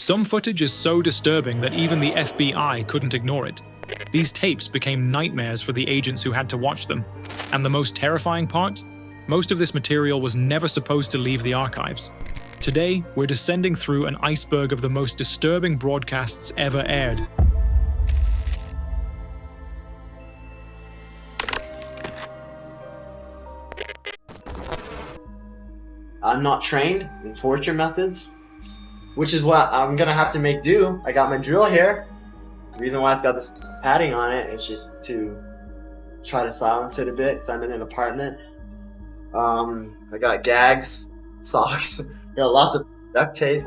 Some footage is so disturbing that even the FBI couldn't ignore it. These tapes became nightmares for the agents who had to watch them. And the most terrifying part? Most of this material was never supposed to leave the archives. Today, we're descending through an iceberg of the most disturbing broadcasts ever aired. I'm not trained in torture methods, which is what I'm gonna have to make do. I got my drill here. The reason why it's got this padding on it is just to try to silence it a bit, because I'm in an apartment. I got gags, socks, I got lots of duct tape.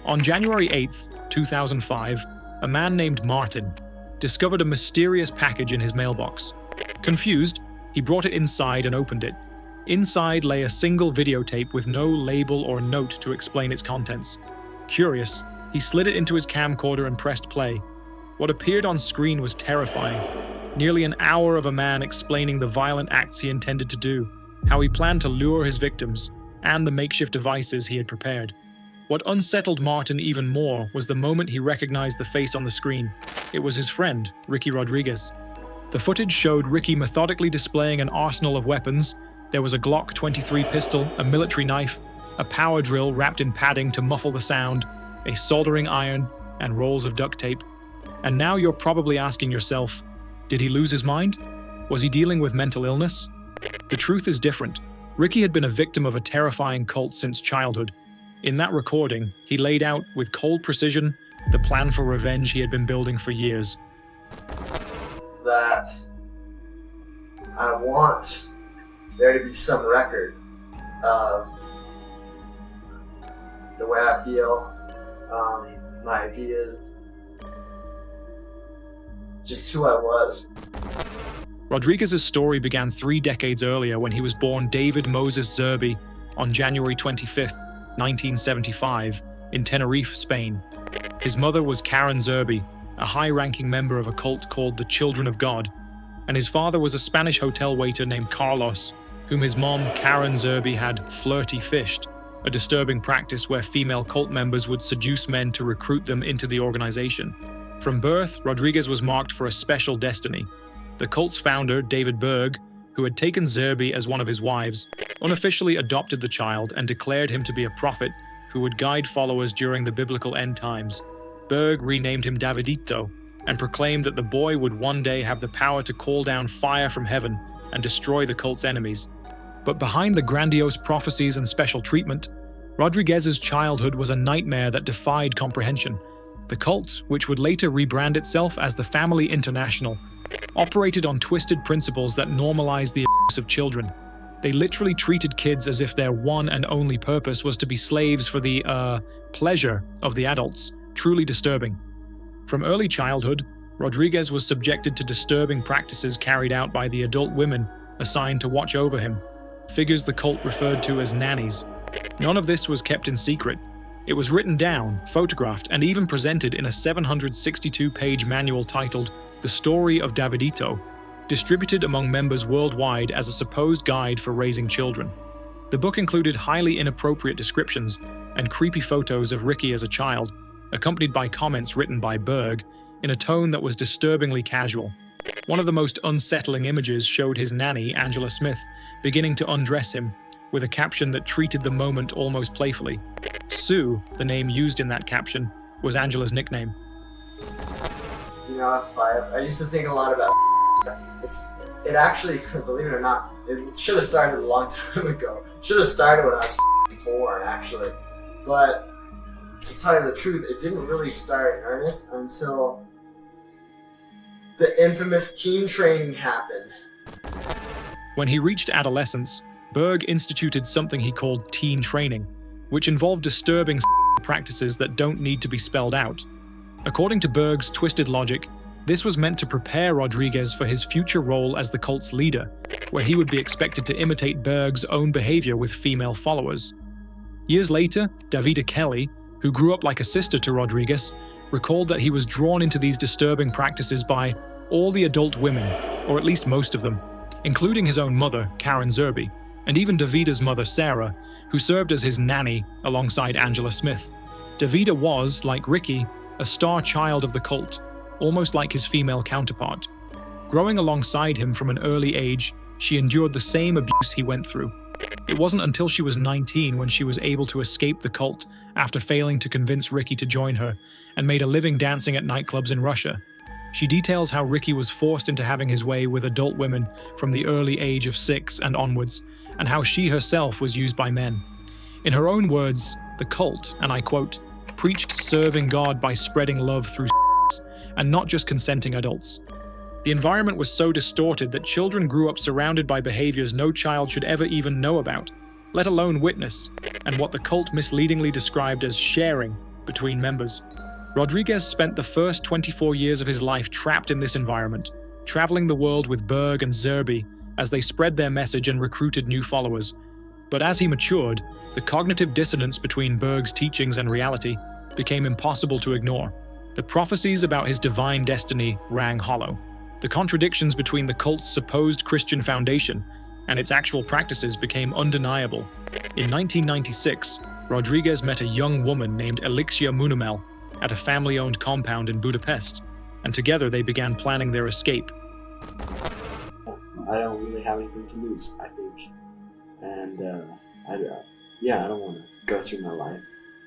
On January 8th, 2005, a man named Martin discovered a mysterious package in his mailbox. Confused, he brought it inside and opened it. Inside lay a single videotape with no label or note to explain its contents. Curious, he slid it into his camcorder and pressed play. What appeared on screen was terrifying. Nearly an hour of a man explaining the violent acts he intended to do, how he planned to lure his victims, and the makeshift devices he had prepared. What unsettled Martin even more was the moment he recognized the face on the screen. It was his friend, Ricky Rodriguez. The footage showed Ricky methodically displaying an arsenal of weapons. There was a Glock 23 pistol, a military knife, a power drill wrapped in padding to muffle the sound, a soldering iron, and rolls of duct tape. And now you're probably asking yourself, did he lose his mind? Was he dealing with mental illness? The truth is different. Ricky had been a victim of a terrifying cult since childhood. In that recording, he laid out, with cold precision, the plan for revenge he had been building for years. That I want there to be some record of the way I feel, my ideas, just who I was. Rodriguez's story began 3 decades earlier when he was born David Moses Zerbi on January 25th, 1975, in Tenerife, Spain. His mother was Karen Zerbi, a high-ranking member of a cult called the Children of God, and his father was a Spanish hotel waiter named Carlos, whom his mom, Karen Zerbi, had flirty fished, a disturbing practice where female cult members would seduce men to recruit them into the organization. From birth, Rodriguez was marked for a special destiny. The cult's founder, David Berg, who had taken Zerbi as one of his wives, unofficially adopted the child and declared him to be a prophet who would guide followers during the biblical end times. Berg renamed him Davidito and proclaimed that the boy would one day have the power to call down fire from heaven and destroy the cult's enemies. But behind the grandiose prophecies and special treatment, Rodriguez's childhood was a nightmare that defied comprehension. The cult, which would later rebrand itself as the Family International, operated on twisted principles that normalized the abuse of children. They literally treated kids as if their one and only purpose was to be slaves for the, pleasure of the adults. Truly disturbing. From early childhood, Rodriguez was subjected to disturbing practices carried out by the adult women assigned to watch over him, figures the cult referred to as nannies. None of this was kept in secret. It was written down, photographed, and even presented in a 762-page manual titled The Story of Davidito, distributed among members worldwide as a supposed guide for raising children. The book included highly inappropriate descriptions and creepy photos of Ricky as a child, accompanied by comments written by Berg in a tone that was disturbingly casual. One of the most unsettling images showed his nanny, Angela Smith, beginning to undress him, with a caption that treated the moment almost playfully. Sue, the name used in that caption, was Angela's nickname. You know, I used to think a lot about it actually, believe it or not, it should have started a long time ago. Should have started when I was born, actually. But to tell you the truth, it didn't really start in earnest until the infamous teen training happened. When he reached adolescence, Berg instituted something he called teen training, which involved disturbing practices that don't need to be spelled out. According to Berg's twisted logic, this was meant to prepare Rodriguez for his future role as the cult's leader, where he would be expected to imitate Berg's own behavior with female followers. Years later, Davida Kelly, who grew up like a sister to Rodriguez, recalled that he was drawn into these disturbing practices by all the adult women, or at least most of them, including his own mother, Karen Zerbi, and even Davida's mother, Sarah, who served as his nanny alongside Angela Smith. Davida was, like Ricky, a star child of the cult, almost like his female counterpart. Growing alongside him from an early age, she endured the same abuse he went through. It wasn't until she was 19 when she was able to escape the cult after failing to convince Ricky to join her, and made a living dancing at nightclubs in Russia. She details how Ricky was forced into having his way with adult women from the early age of 6 and onwards, and how she herself was used by men. In her own words, the cult, and I quote, preached serving God by spreading love through and not just consenting adults. The environment was so distorted that children grew up surrounded by behaviors no child should ever even know about, let alone witness, and what the cult misleadingly described as sharing between members. Rodriguez spent the first 24 years of his life trapped in this environment, traveling the world with Berg and Zerby as they spread their message and recruited new followers. But as he matured, the cognitive dissonance between Berg's teachings and reality became impossible to ignore. The prophecies about his divine destiny rang hollow. The contradictions between the cult's supposed Christian foundation and its actual practices became undeniable. In 1996, Rodriguez met a young woman named Elixia Munamel at a family-owned compound in Budapest, and together they began planning their escape. I don't really have anything to lose, I think. And, I don't want to go through my life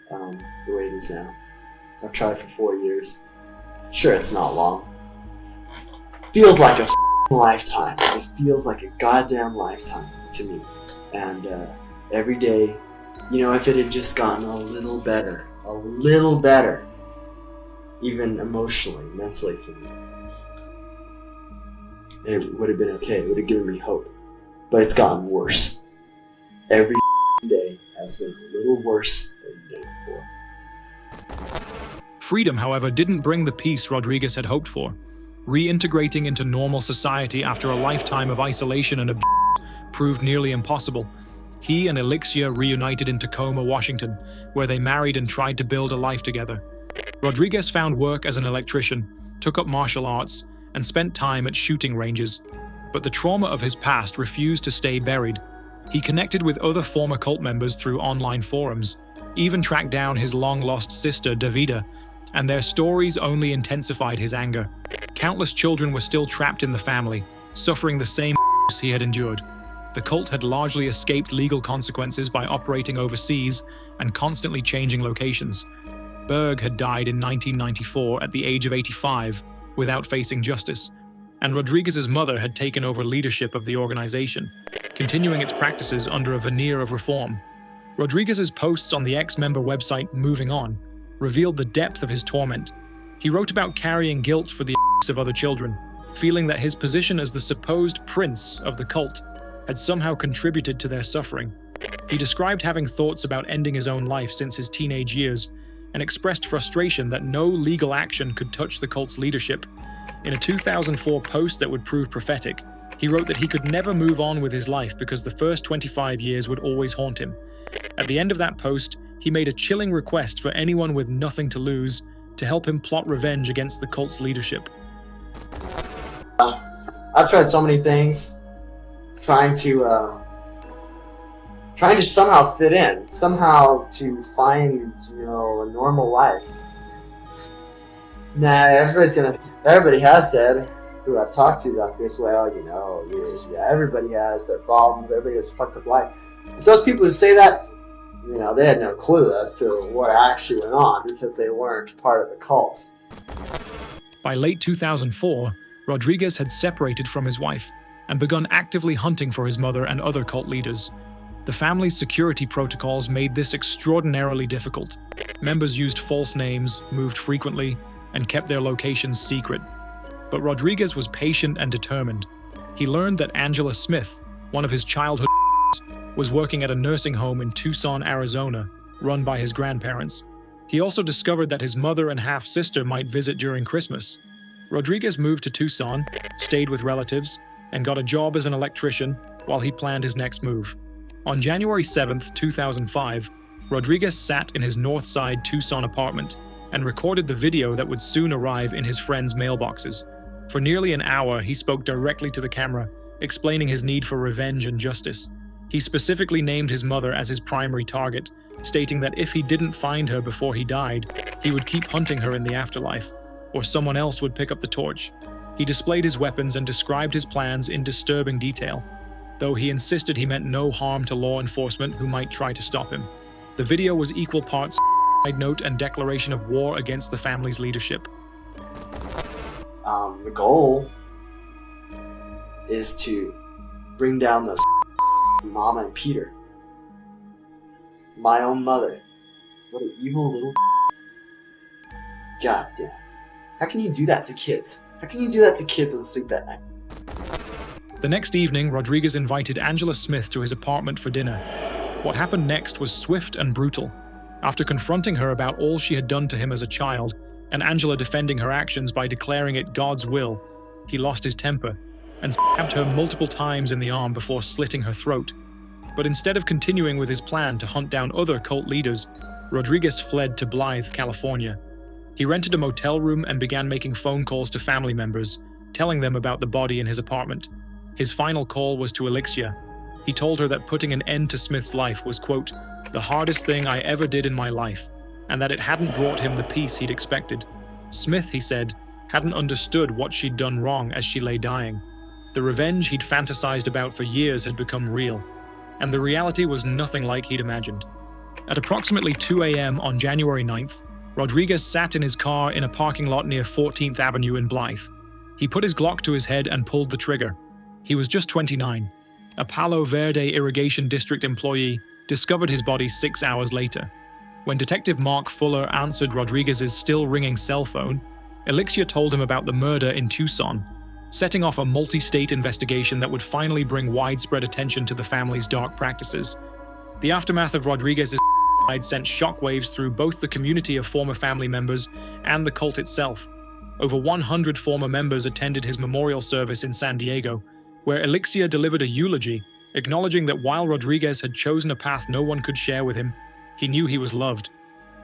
the way it is now. I've tried for 4 years. Sure, it's not long. Feels like a lifetime. It feels like a goddamn lifetime to me. And every day, if it had just gotten a little better, even emotionally, mentally for me, it would have been okay. It would have given me hope. But it's gotten worse. Every day has been a little worse than the day before. Freedom, however, didn't bring the peace Rodriguez had hoped for. Reintegrating into normal society after a lifetime of isolation and abuse proved nearly impossible. He and Elixia reunited in Tacoma, Washington, where they married and tried to build a life together. Rodriguez found work as an electrician, took up martial arts, and spent time at shooting ranges. But the trauma of his past refused to stay buried. He connected with other former cult members through online forums, even tracked down his long-lost sister, Davida, and their stories only intensified his anger. Countless children were still trapped in the family, suffering the same abuse he had endured. The cult had largely escaped legal consequences by operating overseas and constantly changing locations. Berg had died in 1994 at the age of 85 without facing justice, and Rodriguez's mother had taken over leadership of the organization, continuing its practices under a veneer of reform. Rodriguez's posts on the ex-member website Moving On revealed the depth of his torment. He wrote about carrying guilt for the abuse of other children, feeling that his position as the supposed prince of the cult had somehow contributed to their suffering. He described having thoughts about ending his own life since his teenage years, and expressed frustration that no legal action could touch the cult's leadership. In a 2004 post that would prove prophetic, he wrote that he could never move on with his life because the first 25 years would always haunt him. At the end of that post, he made a chilling request for anyone with nothing to lose to help him plot revenge against the cult's leadership. I've tried so many things, trying to somehow fit in, somehow to find, a normal life. Nah, everybody has said, who I've talked to about this, everybody has their problems, everybody has a fucked up life. But those people who say that, they had no clue as to what actually went on because they weren't part of the cult. By late 2004, Rodriguez had separated from his wife and begun actively hunting for his mother and other cult leaders. The family's security protocols made this extraordinarily difficult. Members used false names, moved frequently, and kept their locations secret. But Rodriguez was patient and determined. He learned that Angela Smith, one of his childhood was working at a nursing home in Tucson, Arizona, run by his grandparents. He also discovered that his mother and half-sister might visit during Christmas. Rodriguez moved to Tucson, stayed with relatives, and got a job as an electrician while he planned his next move. On January 7th, 2005, Rodriguez sat in his Northside Tucson apartment and recorded the video that would soon arrive in his friends' mailboxes. For nearly an hour, he spoke directly to the camera, explaining his need for revenge and justice. He specifically named his mother as his primary target, stating that if he didn't find her before he died, he would keep hunting her in the afterlife, or someone else would pick up the torch. He displayed his weapons and described his plans in disturbing detail, though he insisted he meant no harm to law enforcement who might try to stop him. The video was equal parts side note and declaration of war against the family's leadership. The goal is to bring down those Mama and Peter. My own mother. What an evil little. God damn. How can you do that to kids? How can you do that to kids and sleep at night? The next evening, Rodriguez invited Angela Smith to his apartment for dinner. What happened next was swift and brutal. After confronting her about all she had done to him as a child, and Angela defending her actions by declaring it God's will, he lost his temper and stabbed her multiple times in the arm before slitting her throat. But instead of continuing with his plan to hunt down other cult leaders, Rodriguez fled to Blythe, California. He rented a motel room and began making phone calls to family members, telling them about the body in his apartment. His final call was to Elixia. He told her that putting an end to Smith's life was, quote, the hardest thing I ever did in my life, and that it hadn't brought him the peace he'd expected. Smith, he said, hadn't understood what she'd done wrong as she lay dying. The revenge he'd fantasized about for years had become real, and the reality was nothing like he'd imagined. At approximately 2 a.m. on January 9th, Rodriguez sat in his car in a parking lot near 14th Avenue in Blythe. He put his Glock to his head and pulled the trigger. He was just 29. A Palo Verde Irrigation District employee discovered his body 6 hours later. When Detective Mark Fuller answered Rodriguez's still-ringing cell phone, Elixia told him about the murder in Tucson, setting off a multi-state investigation that would finally bring widespread attention to the family's dark practices. The aftermath of Rodriguez's sent shockwaves through both the community of former family members and the cult itself. Over 100 former members attended his memorial service in San Diego, where Elixia delivered a eulogy, acknowledging that while Rodriguez had chosen a path no one could share with him, he knew he was loved.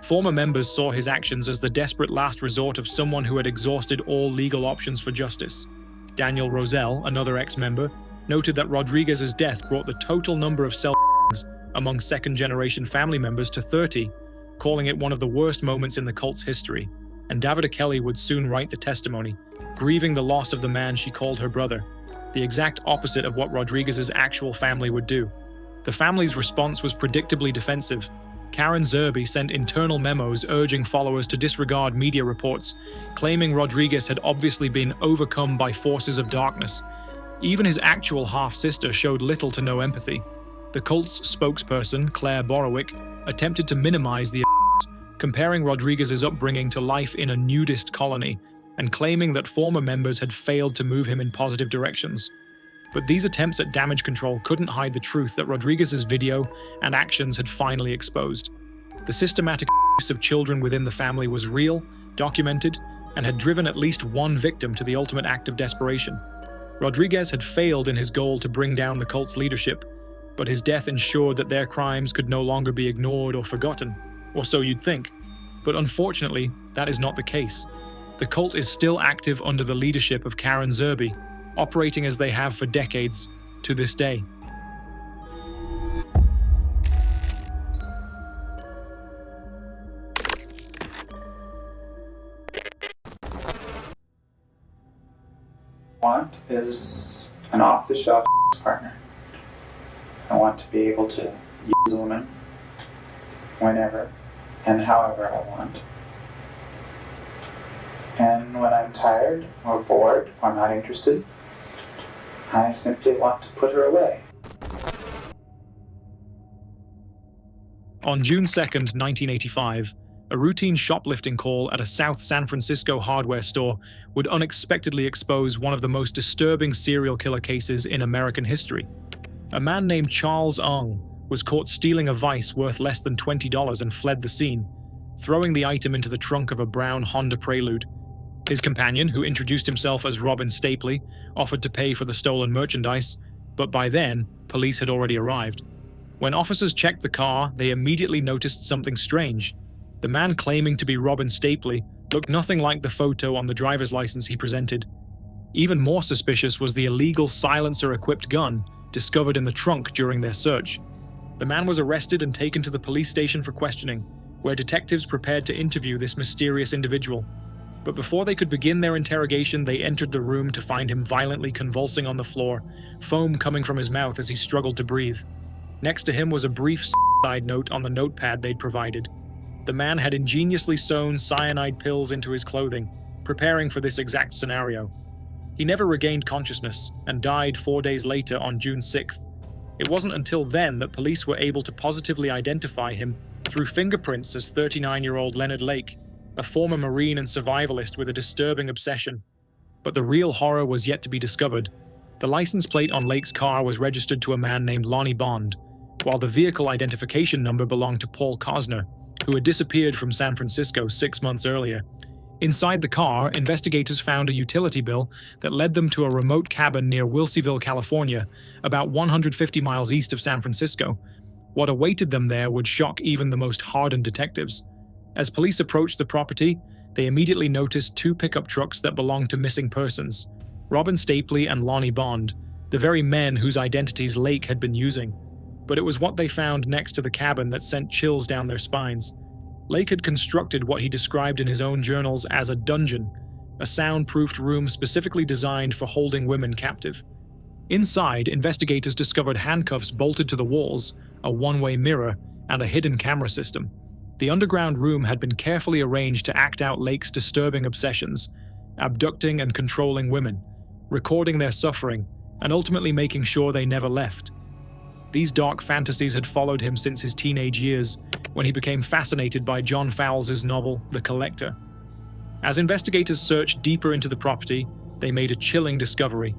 Former members saw his actions as the desperate last resort of someone who had exhausted all legal options for justice. Daniel Roselle, another ex-member, noted that Rodriguez's death brought the total number of among second-generation family members to 30, calling it one of the worst moments in the cult's history. And Davida Kelly would soon write the testimony, grieving the loss of the man she called her brother, the exact opposite of what Rodriguez's actual family would do. The family's response was predictably defensive. Karen Zerby sent internal memos urging followers to disregard media reports, claiming Rodriguez had obviously been overcome by forces of darkness. Even his actual half-sister showed little to no empathy. The cult's spokesperson, Claire Borowick, attempted to minimize the comparing Rodriguez's upbringing to life in a nudist colony and claiming that former members had failed to move him in positive directions. But these attempts at damage control couldn't hide the truth that Rodriguez's video and actions had finally exposed. The systematic abuse of children within the family was real, documented, and had driven at least one victim to the ultimate act of desperation. Rodriguez had failed in his goal to bring down the cult's leadership, but his death ensured that their crimes could no longer be ignored or forgotten, or so you'd think. But unfortunately, that is not the case. The cult is still active under the leadership of Karen Zerby, operating as they have for decades to this day. Want is an off-the-shelf partner. I want to be able to use a woman whenever and however I want. And when I'm tired or bored or not interested, I simply want to put her away. On June 2nd, 1985, a routine shoplifting call at a South San Francisco hardware store would unexpectedly expose one of the most disturbing serial killer cases in American history. A man named Charles Ung was caught stealing a vice worth less than $20 and fled the scene, throwing the item into the trunk of a brown Honda Prelude. His companion, who introduced himself as Robin Stapley, offered to pay for the stolen merchandise, but by then, police had already arrived. When officers checked the car, they immediately noticed something strange. The man claiming to be Robin Stapley looked nothing like the photo on the driver's license he presented. Even more suspicious was the illegal silencer-equipped gun discovered in the trunk during their search. The man was arrested and taken to the police station for questioning, where detectives prepared to interview this mysterious individual. But before they could begin their interrogation, they entered the room to find him violently convulsing on the floor, foam coming from his mouth as he struggled to breathe. Next to him was a brief side note on the notepad they'd provided. The man had ingeniously sewn cyanide pills into his clothing, preparing for this exact scenario. He never regained consciousness and died 4 days later on June 6th. It wasn't until then that police were able to positively identify him through fingerprints as 39-year-old Leonard Lake, a former Marine and survivalist with a disturbing obsession. But the real horror was yet to be discovered. The license plate on Lake's car was registered to a man named Lonnie Bond, while the vehicle identification number belonged to Paul Cosner, who had disappeared from San Francisco 6 months earlier. Inside the car, investigators found a utility bill that led them to a remote cabin near Wilseyville, California, about 150 miles east of San Francisco. What awaited them there would shock even the most hardened detectives. As police approached the property, they immediately noticed 2 pickup trucks that belonged to missing persons, Robin Stapley and Lonnie Bond, the very men whose identities Lake had been using. But it was what they found next to the cabin that sent chills down their spines. Lake had constructed what he described in his own journals as a dungeon, a soundproofed room specifically designed for holding women captive. Inside, investigators discovered handcuffs bolted to the walls, a one-way mirror, and a hidden camera system. The underground room had been carefully arranged to act out Lake's disturbing obsessions, abducting and controlling women, recording their suffering, and ultimately making sure they never left. These dark fantasies had followed him since his teenage years, when he became fascinated by John Fowles' novel, The Collector. As investigators searched deeper into the property, they made a chilling discovery.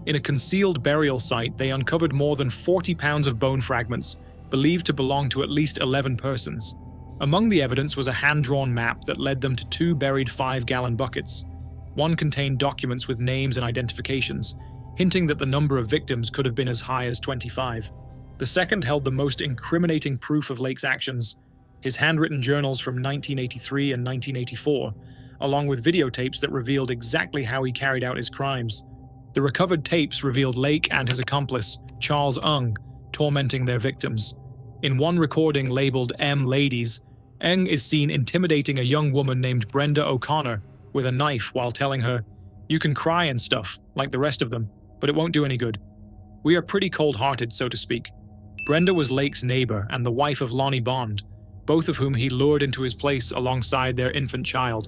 In a concealed burial site, they uncovered more than 40 pounds of bone fragments, believed to belong to at least 11 persons. Among the evidence was a hand-drawn map that led them to 2 buried 5-gallon buckets. One contained documents with names and identifications, hinting that the number of victims could have been as high as 25. The second held the most incriminating proof of Lake's actions, his handwritten journals from 1983 and 1984, along with videotapes that revealed exactly how he carried out his crimes. The recovered tapes revealed Lake and his accomplice, Charles Ung, tormenting their victims. In one recording labeled M Ladies, Ung is seen intimidating a young woman named Brenda O'Connor with a knife while telling her, "You can cry and stuff, like the rest of them, but it won't do any good." We are pretty cold-hearted, so to speak. Brenda was Lake's neighbor and the wife of Lonnie Bond, both of whom he lured into his place alongside their infant child.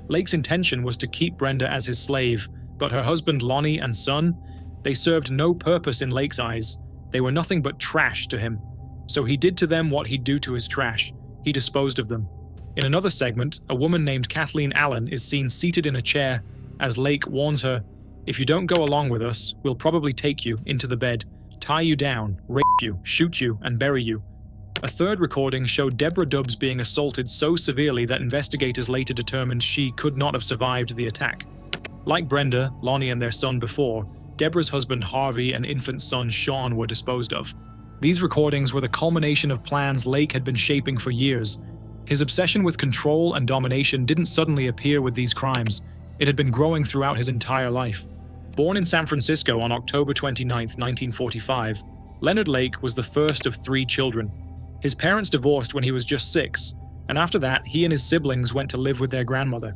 Lake's intention was to keep Brenda as his slave, but her husband Lonnie and son, they served no purpose in Lake's eyes. They were nothing but trash to him. So he did to them what he'd do to his trash. He disposed of them. In another segment, a woman named Kathleen Allen is seen seated in a chair as Lake warns her, "If you don't go along with us, we'll probably take you into the bed, tie you down, rape you, shoot you, and bury you." A third recording showed Deborah Dubbs being assaulted so severely that investigators later determined she could not have survived the attack. Like Brenda, Lonnie, and their son before, Deborah's husband Harvey and infant son Sean were disposed of. These recordings were the culmination of plans Lake had been shaping for years. His obsession with control and domination didn't suddenly appear with these crimes. It had been growing throughout his entire life. Born in San Francisco on October 29, 1945, Leonard Lake was the first of 3 children. His parents divorced when he was just 6, and after that, he and his siblings went to live with their grandmother.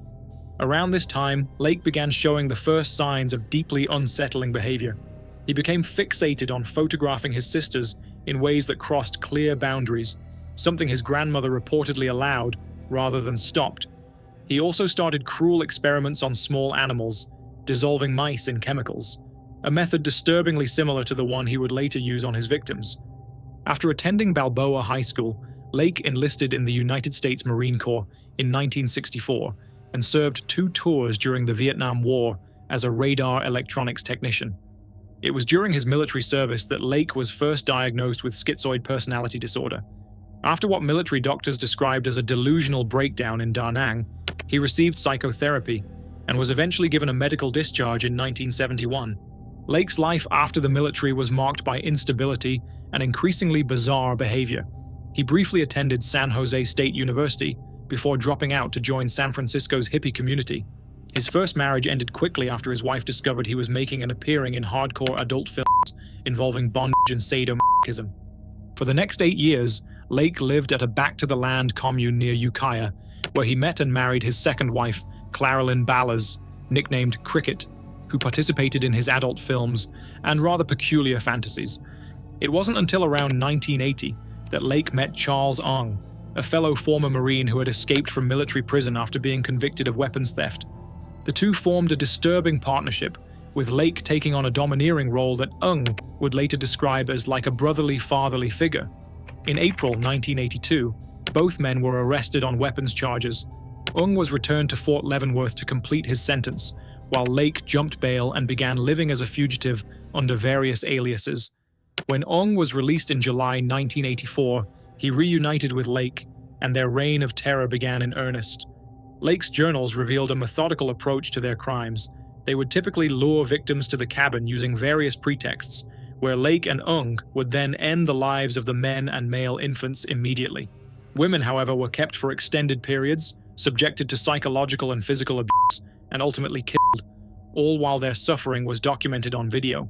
Around this time, Lake began showing the first signs of deeply unsettling behavior. He became fixated on photographing his sisters in ways that crossed clear boundaries, something his grandmother reportedly allowed rather than stopped. He also started cruel experiments on small animals, dissolving mice in chemicals, a method disturbingly similar to the one he would later use on his victims. After attending Balboa High School, Lake enlisted in the United States Marine Corps in 1964 and served 2 tours during the Vietnam War as a radar electronics technician. It was during his military service that Lake was first diagnosed with schizoid personality disorder. After what military doctors described as a delusional breakdown in Da Nang, he received psychotherapy and was eventually given a medical discharge in 1971. Lake's life after the military was marked by instability and increasingly bizarre behavior. He briefly attended San Jose State University before dropping out to join San Francisco's hippie community. His first marriage ended quickly after his wife discovered he was making and appearing in hardcore adult films involving bondage and sadomasochism. For the next 8 years, Lake lived at a back-to-the-land commune near Ukiah, where he met and married his second wife, Claralyn Ballers, nicknamed Cricket, who participated in his adult films and rather peculiar fantasies. It wasn't until around 1980 that Lake met Charles Ong, a fellow former Marine who had escaped from military prison after being convicted of weapons theft. The two formed a disturbing partnership, with Lake taking on a domineering role that Ong would later describe as like a brotherly, fatherly figure. In April 1982, both men were arrested on weapons charges. Ong was returned to Fort Leavenworth to complete his sentence, while Lake jumped bail and began living as a fugitive under various aliases. When Ong was released in July 1984, he reunited with Lake, and their reign of terror began in earnest. Lake's journals revealed a methodical approach to their crimes. They would typically lure victims to the cabin using various pretexts, where Lake and Ong would then end the lives of the men and male infants immediately. Women, however, were kept for extended periods, subjected to psychological and physical abuse, and ultimately killed, all while their suffering was documented on video.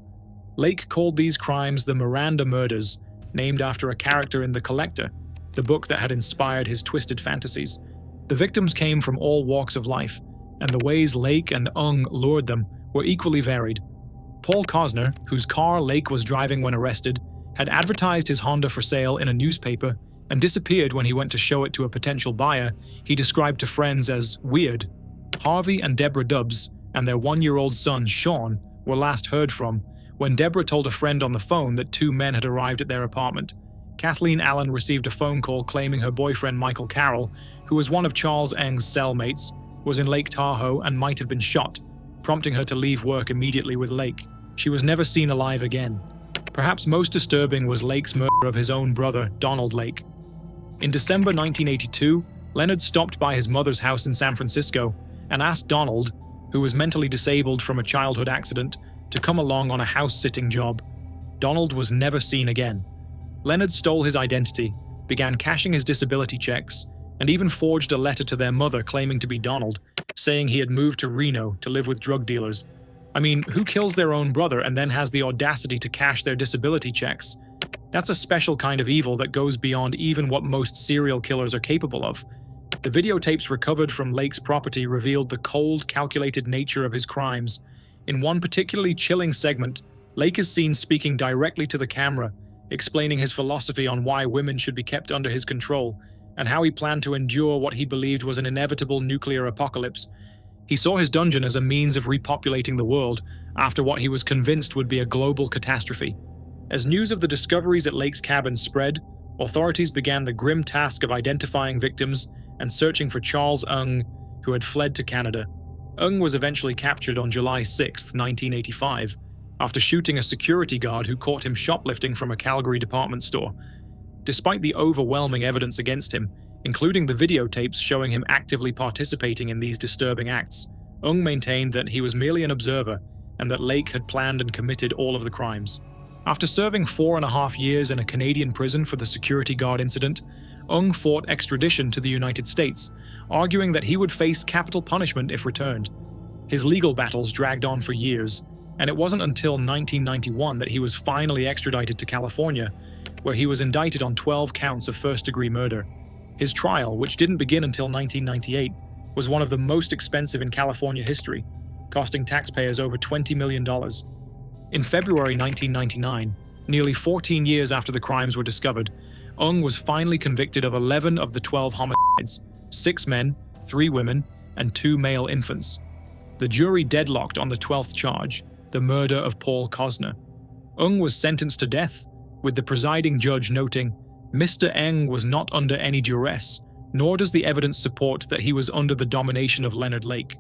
Lake called these crimes the Miranda murders, named after a character in The Collector, the book that had inspired his twisted fantasies. The victims came from all walks of life, and the ways Lake and Ong lured them were equally varied. Paul Cosner, whose car Lake was driving when arrested, had advertised his Honda for sale in a newspaper and disappeared when he went to show it to a potential buyer he described to friends as weird. Harvey and Deborah Dubbs and their 1-year-old son, Sean, were last heard from when Deborah told a friend on the phone that 2 men had arrived at their apartment. Kathleen Allen received a phone call claiming her boyfriend Michael Carroll, who was one of Charles Ng's cellmates, was in Lake Tahoe and might have been shot, prompting her to leave work immediately with Lake. She was never seen alive again. Perhaps most disturbing was Lake's murder of his own brother, Donald Lake. In December 1982, Leonard stopped by his mother's house in San Francisco and asked Donald, who was mentally disabled from a childhood accident, to come along on a house-sitting job. Donald was never seen again. Leonard stole his identity, began cashing his disability checks, and even forged a letter to their mother claiming to be Donald, saying he had moved to Reno to live with drug dealers. I mean, who kills their own brother and then has the audacity to cash their disability checks? That's a special kind of evil that goes beyond even what most serial killers are capable of. The videotapes recovered from Lake's property revealed the cold, calculated nature of his crimes. In one particularly chilling segment, Lake is seen speaking directly to the camera, explaining his philosophy on why women should be kept under his control, and how he planned to endure what he believed was an inevitable nuclear apocalypse. He saw his dungeon as a means of repopulating the world after what he was convinced would be a global catastrophe. As news of the discoveries at Lake's cabin spread, authorities began the grim task of identifying victims and searching for Charles Ong, who had fled to Canada. Ong was eventually captured on July 6, 1985, after shooting a security guard who caught him shoplifting from a Calgary department store. Despite the overwhelming evidence against him, including the videotapes showing him actively participating in these disturbing acts, Ong maintained that he was merely an observer and that Lake had planned and committed all of the crimes. After serving 4.5 years in a Canadian prison for the security guard incident, Ong fought extradition to the United States, arguing that he would face capital punishment if returned. His legal battles dragged on for years, and it wasn't until 1991 that he was finally extradited to California, where he was indicted on 12 counts of first-degree murder. His trial, which didn't begin until 1998, was one of the most expensive in California history, costing taxpayers over $20 million. In February 1999, nearly 14 years after the crimes were discovered, Ong was finally convicted of 11 of the 12 homicides, 6 men, 3 women, and 2 male infants. The jury deadlocked on the 12th charge, the murder of Paul Cosner. Ong was sentenced to death, with the presiding judge noting, "Mr. Eng was not under any duress, nor does the evidence support that he was under the domination of Leonard Lake."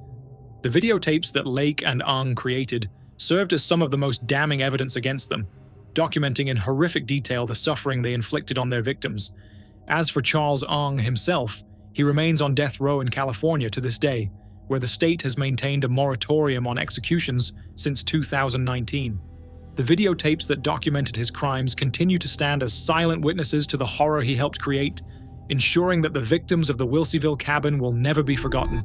The videotapes that Lake and Ong created served as some of the most damning evidence against them, documenting in horrific detail the suffering they inflicted on their victims. As for Charles Ong himself, he remains on death row in California to this day, where the state has maintained a moratorium on executions since 2019. The videotapes that documented his crimes continue to stand as silent witnesses to the horror he helped create, ensuring that the victims of the Wilseyville cabin will never be forgotten.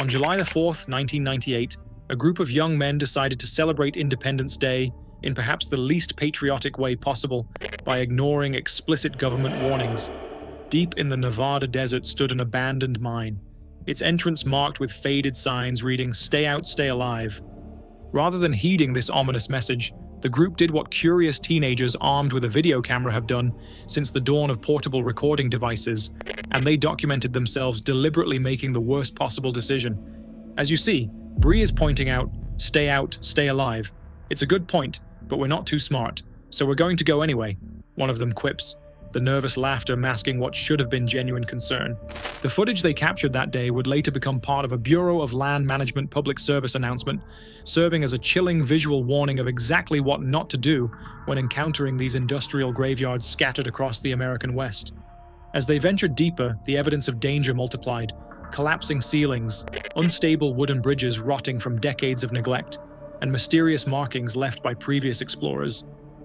On July the 4th, 1998, a group of young men decided to celebrate Independence Day in perhaps the least patriotic way possible by ignoring explicit government warnings. Deep in the Nevada desert stood an abandoned mine, its entrance marked with faded signs reading "Stay out, stay alive." Rather than heeding this ominous message, the group did what curious teenagers armed with a video camera have done since the dawn of portable recording devices, and they documented themselves deliberately making the worst possible decision. As you see, Bree is pointing out, "Stay out, stay alive." It's a good point, but we're not too smart, so we're going to go anyway, one of them quips, the nervous laughter masking what should have been genuine concern. The footage they captured that day would later become part of a Bureau of Land Management public service announcement, serving as a chilling visual warning of exactly what not to do when encountering these industrial graveyards scattered across the American West. As they ventured deeper, the evidence of danger multiplied: collapsing ceilings, unstable wooden bridges rotting from decades of neglect, and mysterious markings left by previous explorers.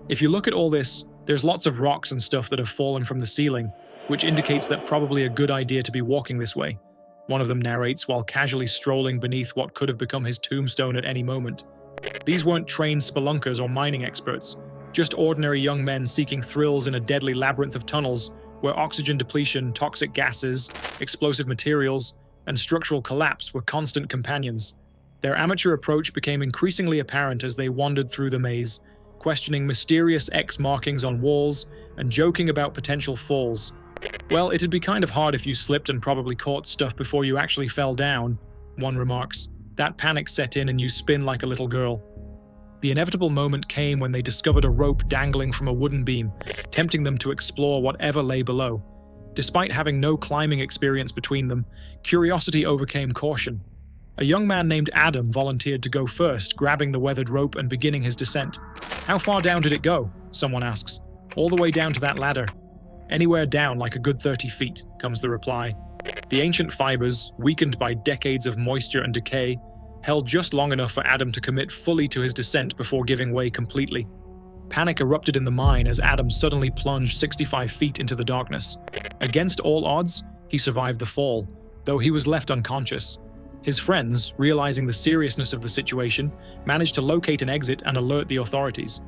If you look at all this, there's lots of rocks and stuff that have fallen from the ceiling, which indicates that probably a good idea to be walking this way, one of them narrates while casually strolling beneath what could have become his tombstone at any moment. These weren't trained spelunkers or mining experts, just ordinary young men seeking thrills in a deadly labyrinth of tunnels where oxygen depletion, toxic gases, explosive materials, and structural collapse were constant companions. Their amateur approach became increasingly apparent as they wandered through the maze, questioning mysterious X markings on walls and joking about potential falls. "Well, it'd be kind of hard if you slipped and probably caught stuff before you actually fell down," one remarks. "That panic set in and you spin like a little girl." The inevitable moment came when they discovered a rope dangling from a wooden beam, tempting them to explore whatever lay below. Despite having no climbing experience between them, curiosity overcame caution. A young man named Adam volunteered to go first, grabbing the weathered rope and beginning his descent. "How far down did it go?" someone asks. "All the way down to that ladder." "Anywhere down like a good 30 feet, comes the reply. The ancient fibers, weakened by decades of moisture and decay, held just long enough for Adam to commit fully to his descent before giving way completely. Panic erupted in the mine as Adam suddenly plunged 65 feet into the darkness. Against all odds, he survived the fall, though he was left unconscious. His friends, realizing the seriousness of the situation, managed to locate an exit and alert the authorities.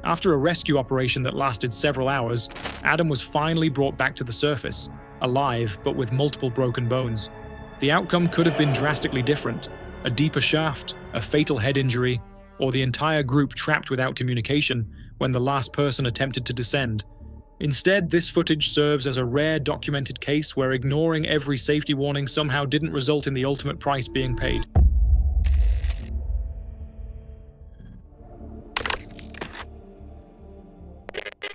After a rescue operation that lasted several hours, Adam was finally brought back to the surface, alive but with multiple broken bones. The outcome could have been drastically different: a deeper shaft, a fatal head injury, or the entire group trapped without communication when the last person attempted to descend. Instead, this footage serves as a rare documented case where ignoring every safety warning somehow didn't result in the ultimate price being paid.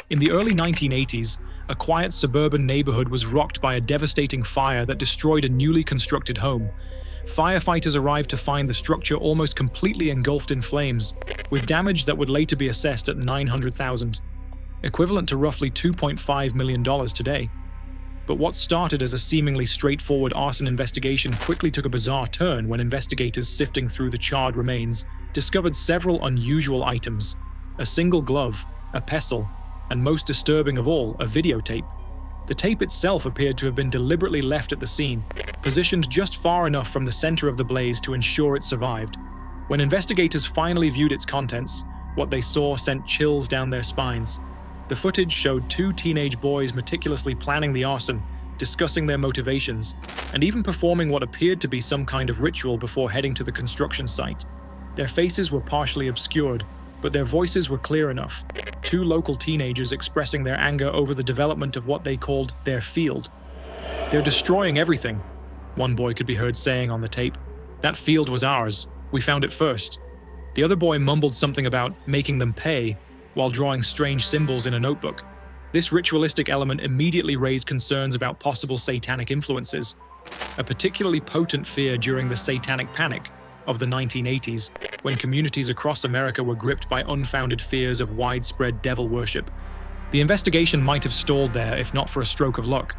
In the early 1980s, a quiet suburban neighborhood was rocked by a devastating fire that destroyed a newly constructed home. Firefighters arrived to find the structure almost completely engulfed in flames, with damage that would later be assessed at $900,000, equivalent to roughly $2.5 million today. But what started as a seemingly straightforward arson investigation quickly took a bizarre turn when investigators sifting through the charred remains discovered several unusual items: a single glove, a pestle, and most disturbing of all, a videotape. The tape itself appeared to have been deliberately left at the scene, positioned just far enough from the center of the blaze to ensure it survived. When investigators finally viewed its contents, what they saw sent chills down their spines. The footage showed two teenage boys meticulously planning the arson, discussing their motivations, and even performing what appeared to be some kind of ritual before heading to the construction site. Their faces were partially obscured, but their voices were clear enough. Two local teenagers expressing their anger over the development of what they called their field. "They're destroying everything," one boy could be heard saying on the tape. "That field was ours. We found it first." The other boy mumbled something about making them pay while drawing strange symbols in a notebook. This ritualistic element immediately raised concerns about possible satanic influences, a particularly potent fear during the satanic panic of the 1980s, when communities across America were gripped by unfounded fears of widespread devil worship. The investigation might have stalled there if not for a stroke of luck.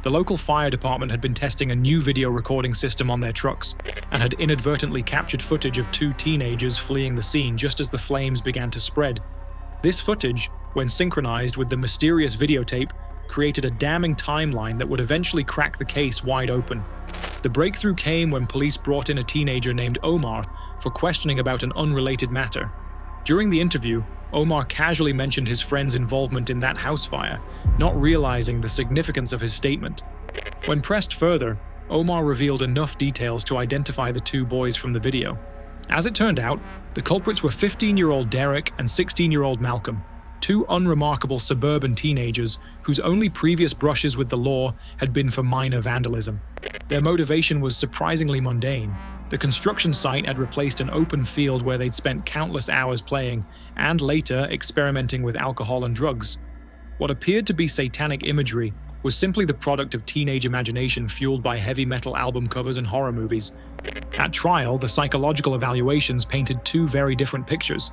The local fire department had been testing a new video recording system on their trucks and had inadvertently captured footage of two teenagers fleeing the scene just as the flames began to spread. This footage, when synchronized with the mysterious videotape, created a damning timeline that would eventually crack the case wide open. The breakthrough came when police brought in a teenager named Omar for questioning about an unrelated matter. During the interview, Omar casually mentioned his friend's involvement in that house fire, not realizing the significance of his statement. When pressed further, Omar revealed enough details to identify the two boys from the video. As it turned out, the culprits were 15-year-old Derek and 16-year-old Malcolm, two unremarkable suburban teenagers whose only previous brushes with the law had been for minor vandalism. Their motivation was surprisingly mundane. The construction site had replaced an open field where they'd spent countless hours playing, and later experimenting with alcohol and drugs. What appeared to be satanic imagery was simply the product of teenage imagination fueled by heavy metal album covers and horror movies. At trial, the psychological evaluations painted two very different pictures.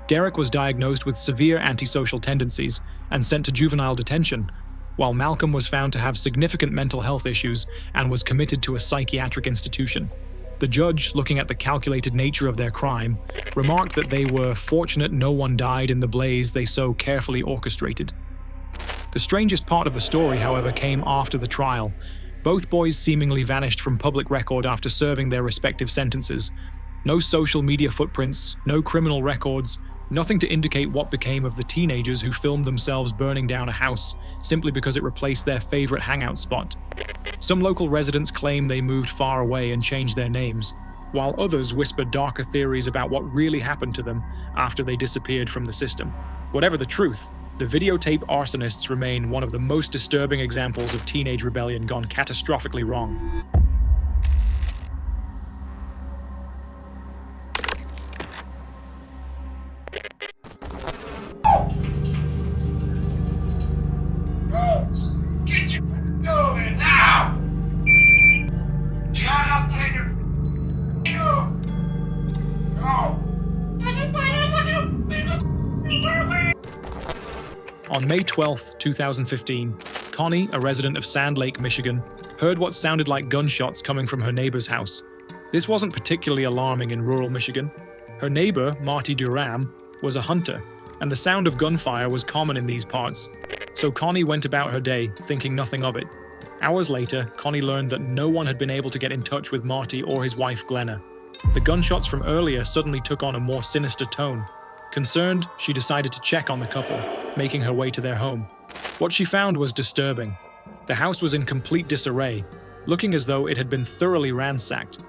Derek was diagnosed with severe antisocial tendencies and sent to juvenile detention, while Malcolm was found to have significant mental health issues and was committed to a psychiatric institution. The judge, looking at the calculated nature of their crime, remarked that they were fortunate no one died in the blaze they so carefully orchestrated. The strangest part of the story, however, came after the trial. Both boys seemingly vanished from public record after serving their respective sentences. No social media footprints, no criminal records, nothing to indicate what became of the teenagers who filmed themselves burning down a house simply because it replaced their favorite hangout spot. Some local residents claim they moved far away and changed their names, while others whispered darker theories about what really happened to them after they disappeared from the system. Whatever the truth, the videotape arsonists remain one of the most disturbing examples of teenage rebellion gone catastrophically wrong. On May 12, 2015, Connie, a resident of Sand Lake, Michigan, heard what sounded like gunshots coming from her neighbor's house. This wasn't particularly alarming in rural Michigan. Her neighbor, Marty Durham, was a hunter, and the sound of gunfire was common in these parts. So Connie went about her day, thinking nothing of it. Hours later, Connie learned that no one had been able to get in touch with Marty or his wife, Glenna. The gunshots from earlier suddenly took on a more sinister tone. Concerned, she decided to check on the couple, making her way to their home. What she found was disturbing. The house was in complete disarray, looking as though it had been thoroughly ransacked.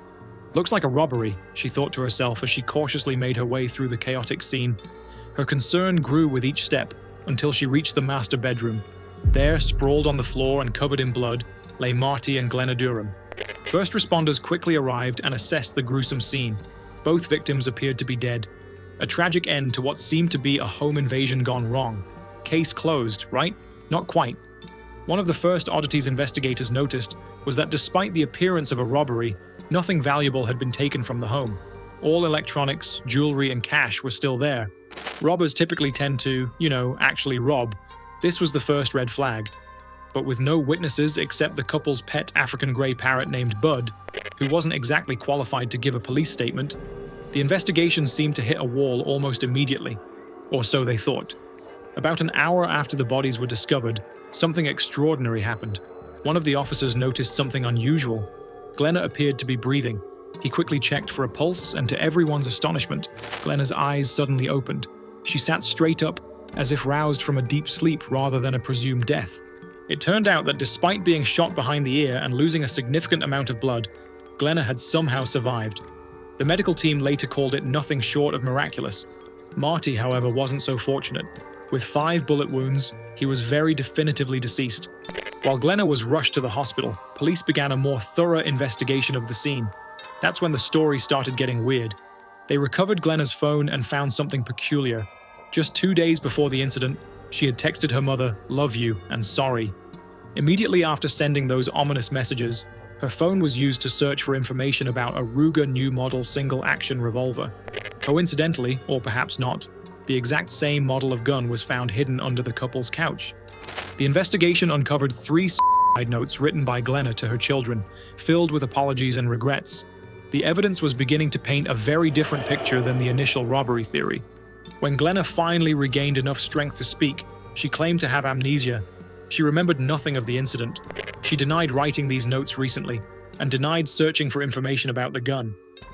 Looks like a robbery, she thought to herself as she cautiously made her way through the chaotic scene. Her concern grew with each step until she reached the master bedroom. There, sprawled on the floor and covered in blood, lay Marty and Glenna Durham. First responders quickly arrived and assessed the gruesome scene. Both victims appeared to be dead. A tragic end to what seemed to be a home invasion gone wrong. Case closed, right? Not quite. One of the first oddities investigators noticed was that despite the appearance of a robbery, nothing valuable had been taken from the home. All electronics, jewelry, and cash were still there. Robbers typically tend to, actually rob. This was the first red flag. But with no witnesses except the couple's pet African grey parrot named Bud, who wasn't exactly qualified to give a police statement, the investigation seemed to hit a wall almost immediately, or so they thought. About an hour after the bodies were discovered, something extraordinary happened. One of the officers noticed something unusual. Glenna appeared to be breathing. He quickly checked for a pulse, and to everyone's astonishment, Glenna's eyes suddenly opened. She sat straight up, as if roused from a deep sleep rather than a presumed death. It turned out that despite being shot behind the ear and losing a significant amount of blood, Glenna had somehow survived. The medical team later called it nothing short of miraculous. Marty, however, wasn't so fortunate. With 5 bullet wounds, he was very definitively deceased. While Glenna was rushed to the hospital, police began a more thorough investigation of the scene. That's when the story started getting weird. They recovered Glenna's phone and found something peculiar. Just 2 days before the incident, she had texted her mother, "Love you" and "sorry." Immediately after sending those ominous messages, her phone was used to search for information about a Ruger new model single-action revolver. Coincidentally, or perhaps not, the exact same model of gun was found hidden under the couple's couch. The investigation uncovered 3 suicide notes written by Glenna to her children, filled with apologies and regrets. The evidence was beginning to paint a very different picture than the initial robbery theory. When Glenna finally regained enough strength to speak, she claimed to have amnesia. She remembered nothing of the incident. She denied writing these notes recently, and denied searching for information about the gun.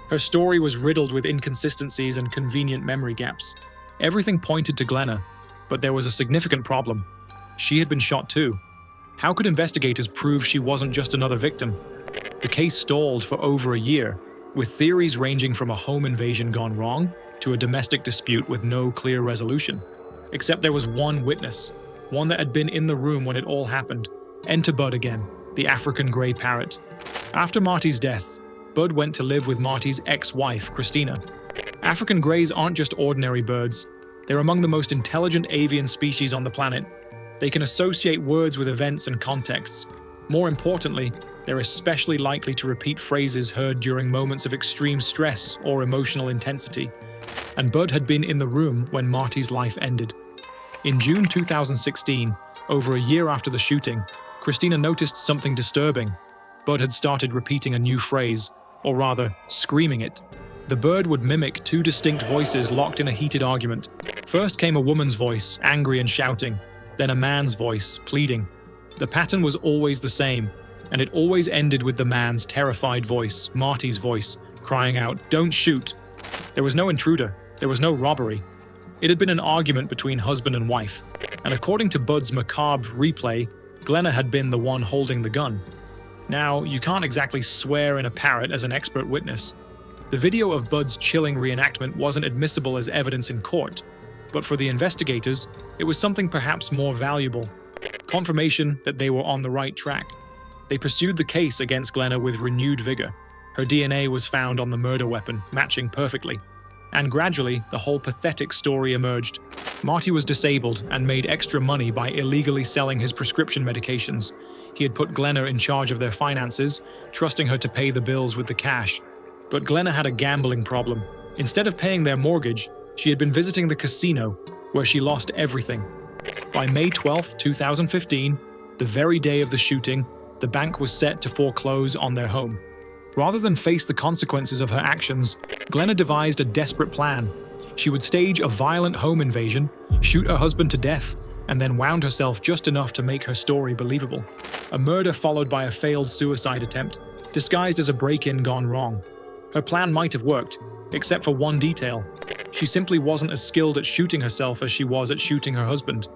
Her story was riddled with inconsistencies and convenient memory gaps. Everything pointed to Glenna, but there was a significant problem. She had been shot too. How could investigators prove she wasn't just another victim? The case stalled for over a year, with theories ranging from a home invasion gone wrong to a domestic dispute with no clear resolution. Except there was one witness, one that had been in the room when it all happened. Enter Bud again, the African grey parrot. After Marty's death, Bud went to live with Marty's ex-wife, Christina. African greys aren't just ordinary birds. They're among the most intelligent avian species on the planet. They can associate words with events and contexts. More importantly, they're especially likely to repeat phrases heard during moments of extreme stress or emotional intensity. And Bud had been in the room when Marty's life ended. In June 2016, over a year after the shooting, Christina noticed something disturbing. Bud had started repeating a new phrase, or rather, screaming it. The bird would mimic two distinct voices locked in a heated argument. First came a woman's voice, angry and shouting, then a man's voice, pleading. The pattern was always the same, and it always ended with the man's terrified voice, Marty's voice, crying out, "Don't shoot!" There was no intruder, there was no robbery. It had been an argument between husband and wife, and according to Bud's macabre replay, Glenna had been the one holding the gun. Now, you can't exactly swear in a parrot as an expert witness. The video of Bud's chilling reenactment wasn't admissible as evidence in court, but for the investigators, it was something perhaps more valuable. Confirmation that they were on the right track. They pursued the case against Glenna with renewed vigor. Her DNA was found on the murder weapon, matching perfectly. And gradually, the whole pathetic story emerged. Marty was disabled and made extra money by illegally selling his prescription medications. He had put Glenna in charge of their finances, trusting her to pay the bills with the cash. But Glenna had a gambling problem. Instead of paying their mortgage, she had been visiting the casino, where she lost everything. By May 12, 2015, the very day of the shooting, the bank was set to foreclose on their home. Rather than face the consequences of her actions, Glenna devised a desperate plan. She would stage a violent home invasion, shoot her husband to death, and then wound herself just enough to make her story believable. A murder followed by a failed suicide attempt, disguised as a break-in gone wrong. Her plan might have worked, except for one detail. She simply wasn't as skilled at shooting herself as she was at shooting her husband,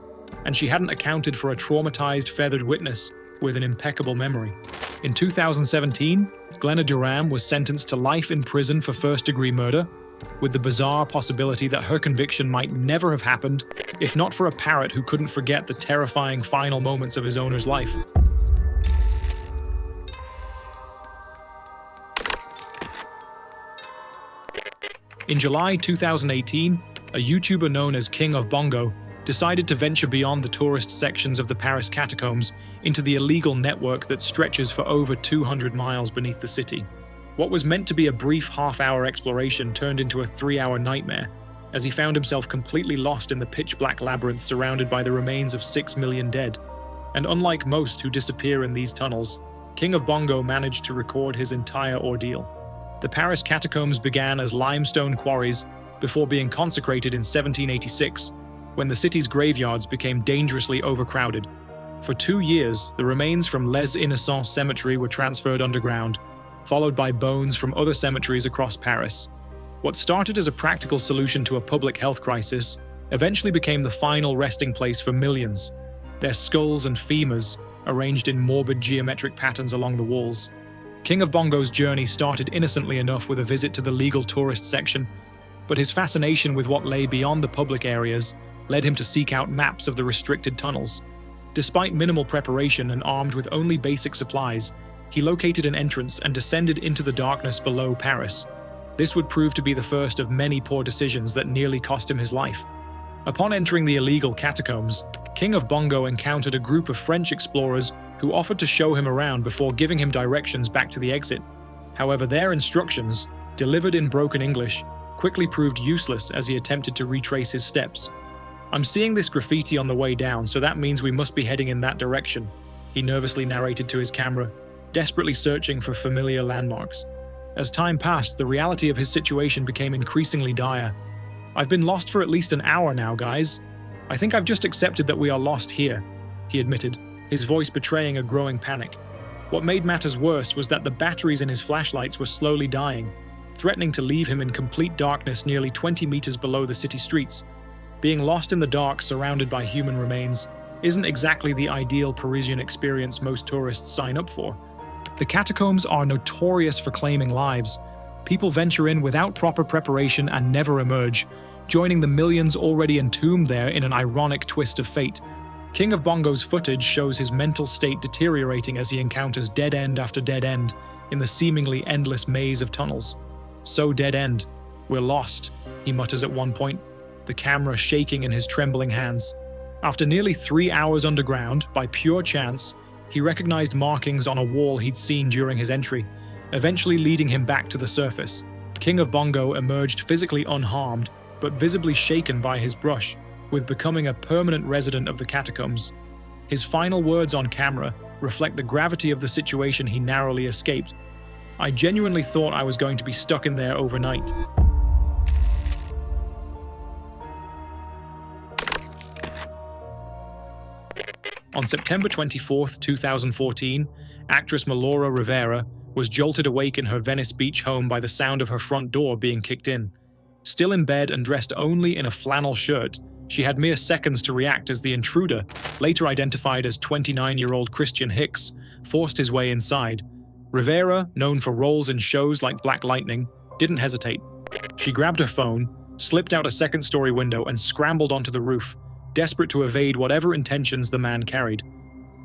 and she hadn't accounted for a traumatized feathered witness with an impeccable memory. In 2017, Glenna Durham was sentenced to life in prison for first-degree murder, with the bizarre possibility that her conviction might never have happened if not for a parrot who couldn't forget the terrifying final moments of his owner's life. In July 2018, a YouTuber known as King of Bongo decided to venture beyond the tourist sections of the Paris catacombs into the illegal network that stretches for over 200 miles beneath the city. What was meant to be a brief half-hour exploration turned into a 3-hour nightmare, as he found himself completely lost in the pitch-black labyrinth surrounded by the remains of 6 million dead. And unlike most who disappear in these tunnels, King of Bongo managed to record his entire ordeal. The Paris catacombs began as limestone quarries before being consecrated in 1786, when the city's graveyards became dangerously overcrowded. For 2 years, the remains from Les Innocents Cemetery were transferred underground, followed by bones from other cemeteries across Paris. What started as a practical solution to a public health crisis eventually became the final resting place for millions, their skulls and femurs arranged in morbid geometric patterns along the walls. King of Bongo's journey started innocently enough with a visit to the legal tourist section, but his fascination with what lay beyond the public areas led him to seek out maps of the restricted tunnels. Despite minimal preparation and armed with only basic supplies, he located an entrance and descended into the darkness below Paris. This would prove to be the first of many poor decisions that nearly cost him his life. Upon entering the illegal catacombs, King of Bongo encountered a group of French explorers who offered to show him around before giving him directions back to the exit. However, their instructions, delivered in broken English, quickly proved useless as he attempted to retrace his steps. "I'm seeing this graffiti on the way down, so that means we must be heading in that direction," he nervously narrated to his camera, desperately searching for familiar landmarks. As time passed, the reality of his situation became increasingly dire. "I've been lost for at least an hour now, guys. I think I've just accepted that we are lost here," he admitted, his voice betraying a growing panic. What made matters worse was that the batteries in his flashlights were slowly dying, threatening to leave him in complete darkness nearly 20 meters below the city streets. Being lost in the dark, surrounded by human remains, isn't exactly the ideal Parisian experience most tourists sign up for. The catacombs are notorious for claiming lives. People venture in without proper preparation and never emerge, joining the millions already entombed there in an ironic twist of fate. King of Bongo's footage shows his mental state deteriorating as he encounters dead end after dead end in the seemingly endless maze of tunnels. So dead end. We're lost, he mutters at one point, the camera shaking in his trembling hands. After nearly 3 hours underground, by pure chance, he recognized markings on a wall he'd seen during his entry, eventually leading him back to the surface. King of Bongo emerged physically unharmed, but visibly shaken by his brush, with becoming a permanent resident of the catacombs. His final words on camera reflect the gravity of the situation he narrowly escaped. "I genuinely thought I was going to be stuck in there overnight." On September 24, 2014, actress Melora Rivera was jolted awake in her Venice Beach home by the sound of her front door being kicked in. Still in bed and dressed only in a flannel shirt, she had mere seconds to react as the intruder, later identified as 29-year-old Christian Hicks, forced his way inside. Rivera, known for roles in shows like Black Lightning, didn't hesitate. She grabbed her phone, slipped out a second-story window and scrambled onto the roof, desperate to evade whatever intentions the man carried.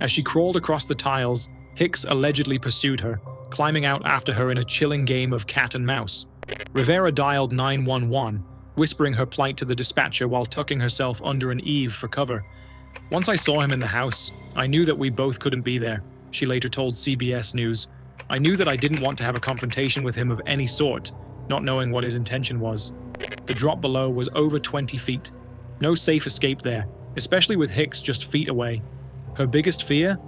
As she crawled across the tiles, Hicks allegedly pursued her, climbing out after her in a chilling game of cat and mouse. Rivera dialed 911, whispering her plight to the dispatcher while tucking herself under an eave for cover. "Once I saw him in the house, I knew that we both couldn't be there," she later told CBS News. "I knew that I didn't want to have a confrontation with him of any sort, not knowing what his intention was." The drop below was over 20 feet. No safe escape there, especially with Hicks just feet away. Her biggest fear?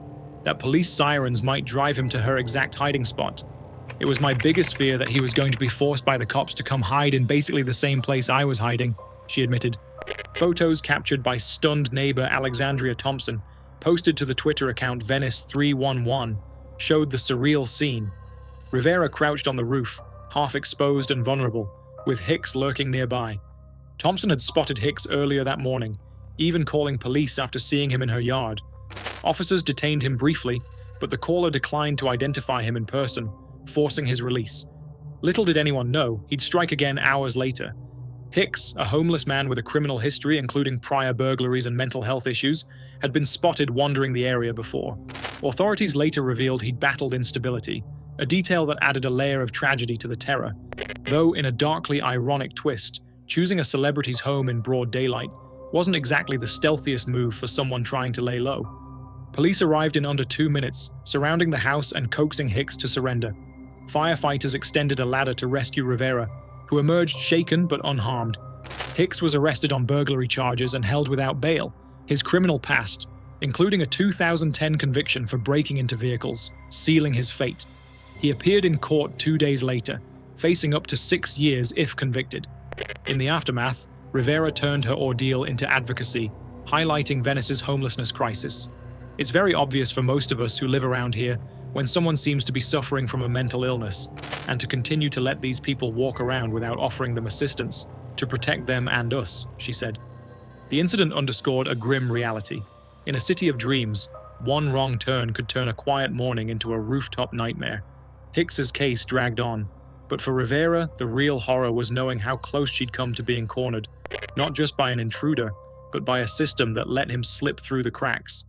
That police sirens might drive him to her exact hiding spot. "It was my biggest fear that he was going to be forced by the cops to come hide in basically the same place I was hiding," she admitted. Photos captured by stunned neighbor Alexandria Thompson, posted to the Twitter account Venice311, showed the surreal scene. Rivera crouched on the roof, half exposed and vulnerable, with Hicks lurking nearby. Thompson had spotted Hicks earlier that morning, even calling police after seeing him in her yard. Officers detained him briefly, but the caller declined to identify him in person, forcing his release. Little did anyone know, he'd strike again hours later. Hicks, a homeless man with a criminal history including prior burglaries and mental health issues, had been spotted wandering the area before. Authorities later revealed he'd battled instability, a detail that added a layer of tragedy to the terror. Though in a darkly ironic twist, choosing a celebrity's home in broad daylight wasn't exactly the stealthiest move for someone trying to lay low. Police arrived in under 2 minutes, surrounding the house and coaxing Hicks to surrender. Firefighters extended a ladder to rescue Rivera, who emerged shaken but unharmed. Hicks was arrested on burglary charges and held without bail, his criminal past, including a 2010 conviction for breaking into vehicles, sealing his fate. He appeared in court 2 days later, facing up to 6 years if convicted. In the aftermath, Rivera turned her ordeal into advocacy, highlighting Venice's homelessness crisis. It's very obvious for most of us who live around here when someone seems to be suffering from a mental illness, and to continue to let these people walk around without offering them assistance, to protect them and us, she said. The incident underscored a grim reality. In a city of dreams, one wrong turn could turn a quiet morning into a rooftop nightmare. Hicks's case dragged on, but for Rivera, the real horror was knowing how close she'd come to being cornered, not just by an intruder, but by a system that let him slip through the cracks.